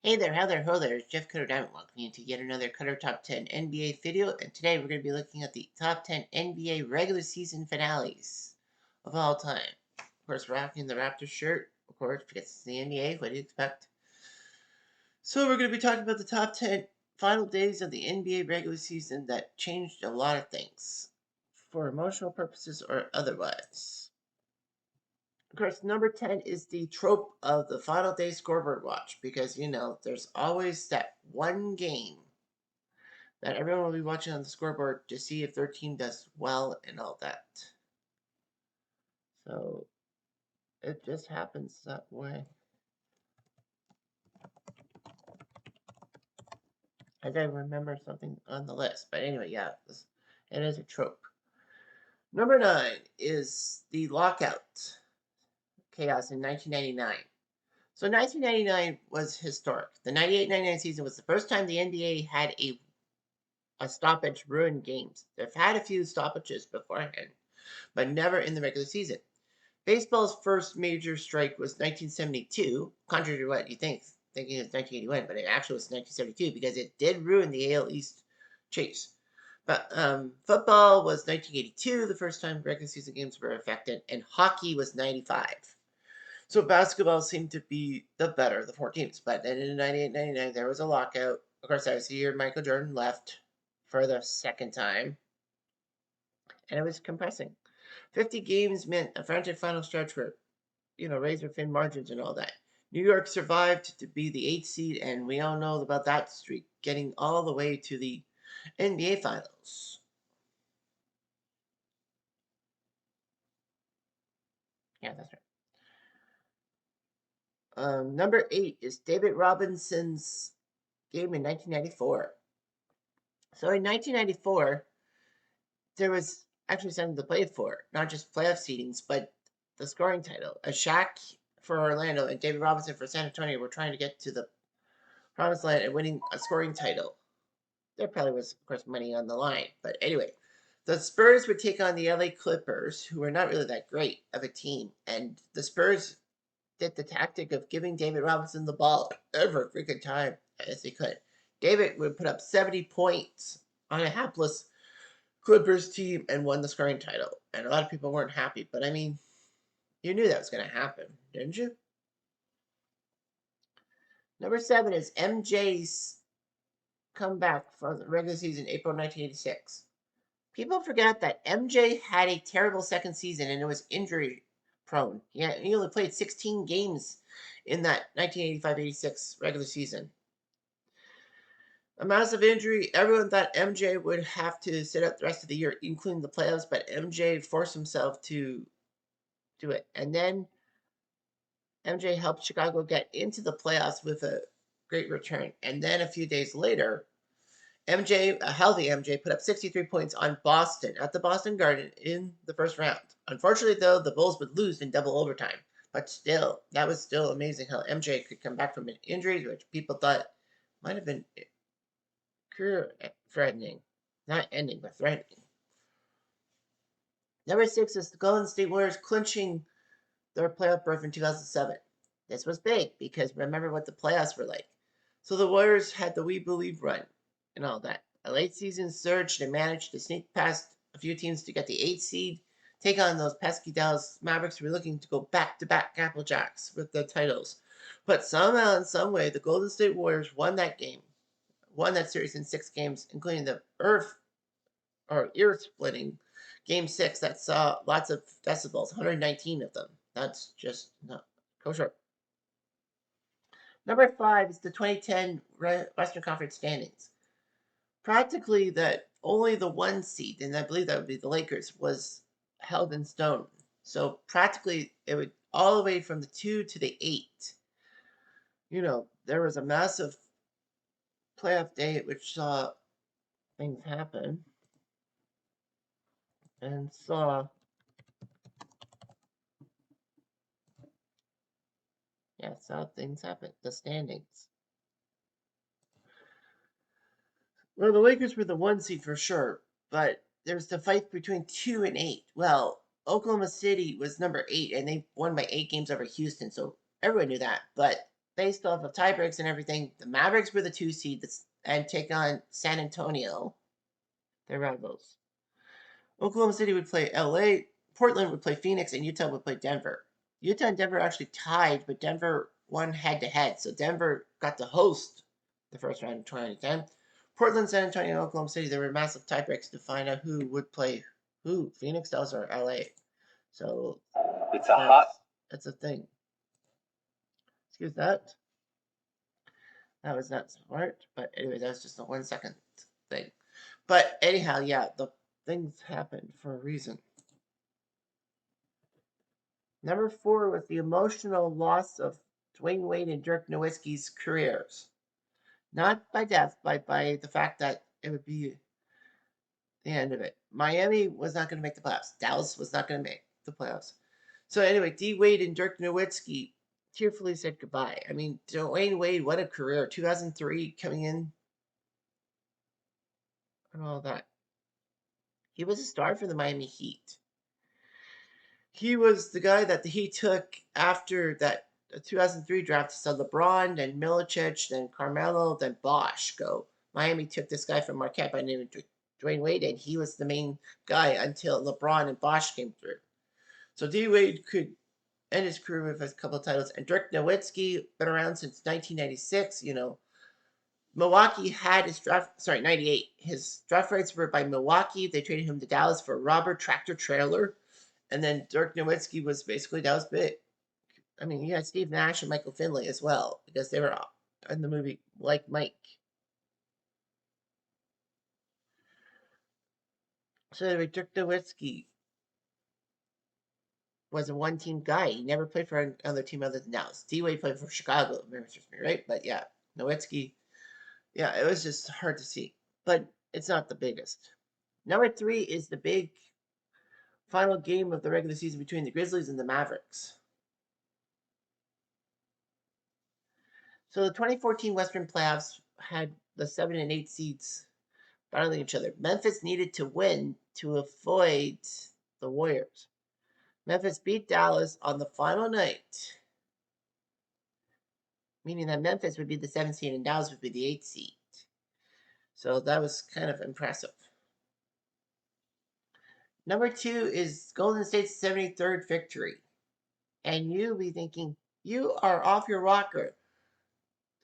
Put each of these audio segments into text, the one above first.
Hey there, how there, ho there, it's Jeff Cutter Diamond welcoming you to yet another Cutter Top 10 NBA video, and today we're going to be looking at the top 10 NBA regular season finales of all time. Of course, rocking the Raptors shirt, of course, because it's the NBA, what do you expect? So we're going to be talking about the top 10 final days of the NBA regular season that changed a lot of things, for emotional purposes or otherwise. Of course, number 10 is the trope of the final day scoreboard watch because, there's always that one game that everyone will be watching on the scoreboard to see if their team does well and all that. So it just happens that way. I gotta remember something on the list. But anyway, yeah, it is a trope. Number 9 is the lockout chaos in 1999. So 1999 was historic. The 98-99 season was the first time the NBA had a stoppage ruin games. They've had a few stoppages beforehand, but never in the regular season. Baseball's first major strike was 1972, contrary to what you think, thinking it's 1981, but it actually was 1972 because it did ruin the AL East chase. But football was 1982, the first time regular season games were affected, and hockey was 95. So basketball seemed to be the better of the four teams. But then in 98-99, there was a lockout. Of course, that was the year Michael Jordan left for the second time, and it was compressing. 50 games meant a frantic final stretch where, razor thin margins and all that. New York survived to be the 8th seed, and we all know about that streak, getting all the way to the NBA Finals. Yeah, that's right. Number 8 is David Robinson's game in 1994. So in 1994, there was actually something to play for, not just playoff seedings, but the scoring title. A Shaq for Orlando and David Robinson for San Antonio were trying to get to the promised land and winning a scoring title. There probably was, of course, money on the line. But anyway, the Spurs would take on the LA Clippers, who were not really that great of a team. And the Spurs did the tactic of giving David Robinson the ball every freaking time as they could. David would put up 70 points on a hapless Clippers team and won the scoring title. And a lot of people weren't happy. But I mean, you knew that was going to happen, didn't you? Number 7 is MJ's comeback from the regular season, April 1986. People forget that MJ had a terrible second season and it was injury prone. He only played 16 games in that 1985-86 regular season. A massive injury. Everyone thought MJ would have to sit out the rest of the year, including the playoffs, but MJ forced himself to do it. And then MJ helped Chicago get into the playoffs with a great return. And then a few days later, a healthy MJ, put up 63 points on Boston at the Boston Garden in the first round. Unfortunately, though, the Bulls would lose in double overtime. But still, that was still amazing how MJ could come back from an injury, which people thought might have been career-threatening. Not ending, but threatening. Number 6 is the Golden State Warriors clinching their playoff berth in 2007. This was big because remember what the playoffs were like. So the Warriors had the We Believe run and all that. A late season surge, they managed to sneak past a few teams to get the 8th seed, take on those pesky Dallas Mavericks who were looking to go back-to-back Applejacks with the titles. But somehow, in some way, the Golden State Warriors won that series in 6 games, including the ear-splitting Game 6 that saw lots of decibels, 119 of them. That's just not kosher. Number 5 is the 2010 Western Conference standings. Practically only the 1 seed, and I believe that would be the Lakers, was held in stone. So practically it would all the way from the 2 to the 8. There was a massive playoff day which saw things happen and saw things happen. The standings. Well, the Lakers were the 1 seed for sure, but there's the fight between 2 and 8. Well, Oklahoma City was number 8, and they won by 8 games over Houston, so everyone knew that. But based off of tiebreaks and everything, the Mavericks were the 2 seed and take on San Antonio, their rivals. Oklahoma City would play LA, Portland would play Phoenix, and Utah would play Denver. Utah and Denver actually tied, but Denver won head to head. So Denver got to host the first round in 2010. Portland, San Antonio, and Oklahoma City, there were massive tiebreaks to find out who would play who, Phoenix, Dallas, or LA. So that's a thing. Excuse that. That was not smart, but anyway, that was just a 1 second thing. But anyhow, yeah, the things happened for a reason. Number 4 was the emotional loss of Dwayne Wade and Dirk Nowitzki's careers. Not by death, but by the fact that it would be the end of it. Miami was not going to make the playoffs. Dallas was not going to make the playoffs. So anyway, D. Wade and Dirk Nowitzki tearfully said goodbye. I mean, Dwayne Wade, what a career. 2003 coming in and all that. He was a star for the Miami Heat. He was the guy that the Heat took after that 2003 draft. So LeBron, then Milicic, then Carmelo, then Bosh go. Miami took this guy from Marquette by the name of Dwayne Wade, and he was the main guy until LeBron and Bosh came through. So D. Wade could end his career with a couple of titles. And Dirk Nowitzki, been around since 1996. You know, Milwaukee had his draft, 98. His draft rights were by Milwaukee. They traded him to Dallas for a Robert tractor trailer. And then Dirk Nowitzki was basically Dallas big. I mean, you had Steve Nash and Michael Finley as well, because they were in the movie Like Mike. So anyway, Dirk Nowitzki was a one-team guy. He never played for another team other than Dallas. D-Wade played for Chicago, right? But yeah, Nowitzki, yeah, it was just hard to see. But it's not the biggest. Number 3 is the big final game of the regular season between the Grizzlies and the Mavericks. So the 2014 Western playoffs had the 7 and 8 seeds battling each other. Memphis needed to win to avoid the Warriors. Memphis beat Dallas on the final night, meaning that Memphis would be the 7th seed and Dallas would be the 8th seed. So that was kind of impressive. Number 2 is Golden State's 73rd victory. And you'll be thinking, you are off your rocker.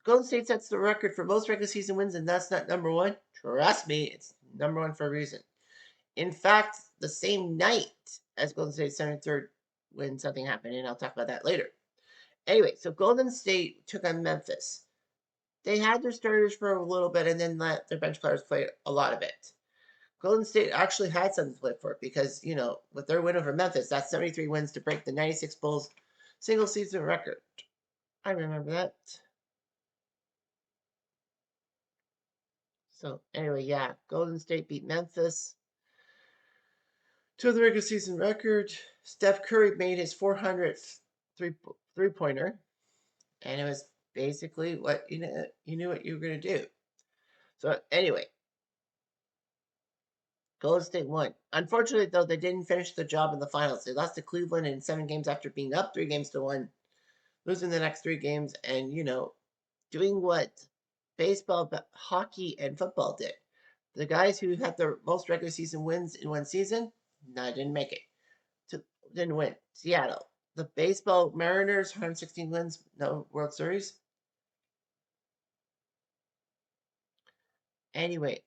Golden State sets the record for most regular season wins, and that's not number 1. Trust me, it's number 1 for a reason. In fact, the same night as Golden State's 73rd win, something happened, and I'll talk about that later. Anyway, so Golden State took on Memphis. They had their starters for a little bit and then let their bench players play a lot of it. Golden State actually had something to play for because, you know, with their win over Memphis, that's 73 wins to break the 96 Bulls single season record. I remember that. So anyway, yeah, Golden State beat Memphis to the regular season record. Steph Curry made his 400th three-pointer, and it was basically what you knew what you were going to do. So anyway, Golden State won. Unfortunately, though, they didn't finish the job in the finals. They lost to Cleveland in 7 games after being up 3-1, losing the next 3 games, and, you know, doing what baseball, hockey, and football did. The guys who had the most regular season wins in one season, no, didn't make it. Didn't win. Seattle. The baseball Mariners, 116 wins, no World Series. Anyway,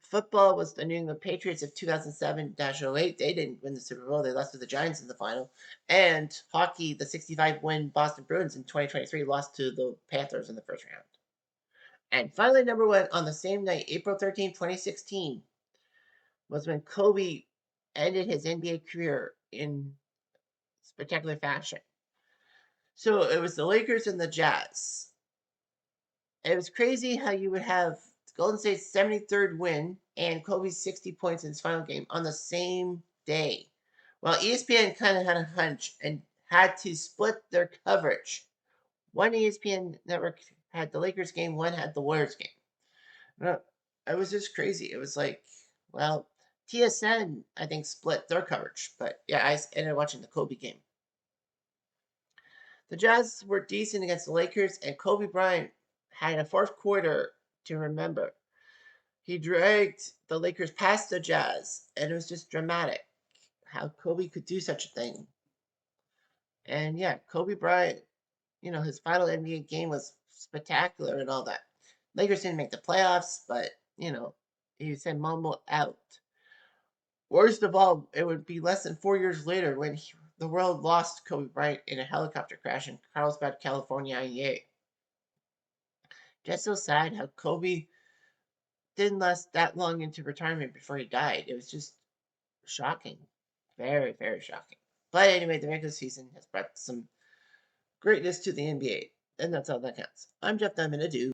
football was the New England Patriots of 2007-08. They didn't win the Super Bowl. They lost to the Giants in the final. And hockey, the 65-win Boston Bruins in 2023 lost to the Panthers in the first round. And finally, number 1, on the same night, April 13, 2016, was when Kobe ended his NBA career in spectacular fashion. So it was the Lakers and the Jazz. It was crazy how you would have Golden State's 73rd win and Kobe's 60 points in his final game on the same day. Well, ESPN kind of had a hunch and had to split their coverage. One ESPN network had the Lakers game, one had the Warriors game. It was just crazy. It was like, well, TSN, I think, split their coverage. But yeah, I ended up watching the Kobe game. The Jazz were decent against the Lakers, and Kobe Bryant had a fourth quarter to remember. He dragged the Lakers past the Jazz, and it was just dramatic how Kobe could do such a thing. And yeah, Kobe Bryant, his final NBA game was spectacular and all that. Lakers didn't make the playoffs, but he said Mambo out. Worst of all, it would be less than 4 years later when the world lost Kobe Bryant in a helicopter crash in Carlsbad, California, IA. Just so sad how Kobe didn't last that long into retirement before he died. It was just shocking. Very, very shocking. But anyway, the regular season has brought some greatness to the NBA. And that's all that counts. I'm Jeff Diamond. Adieu.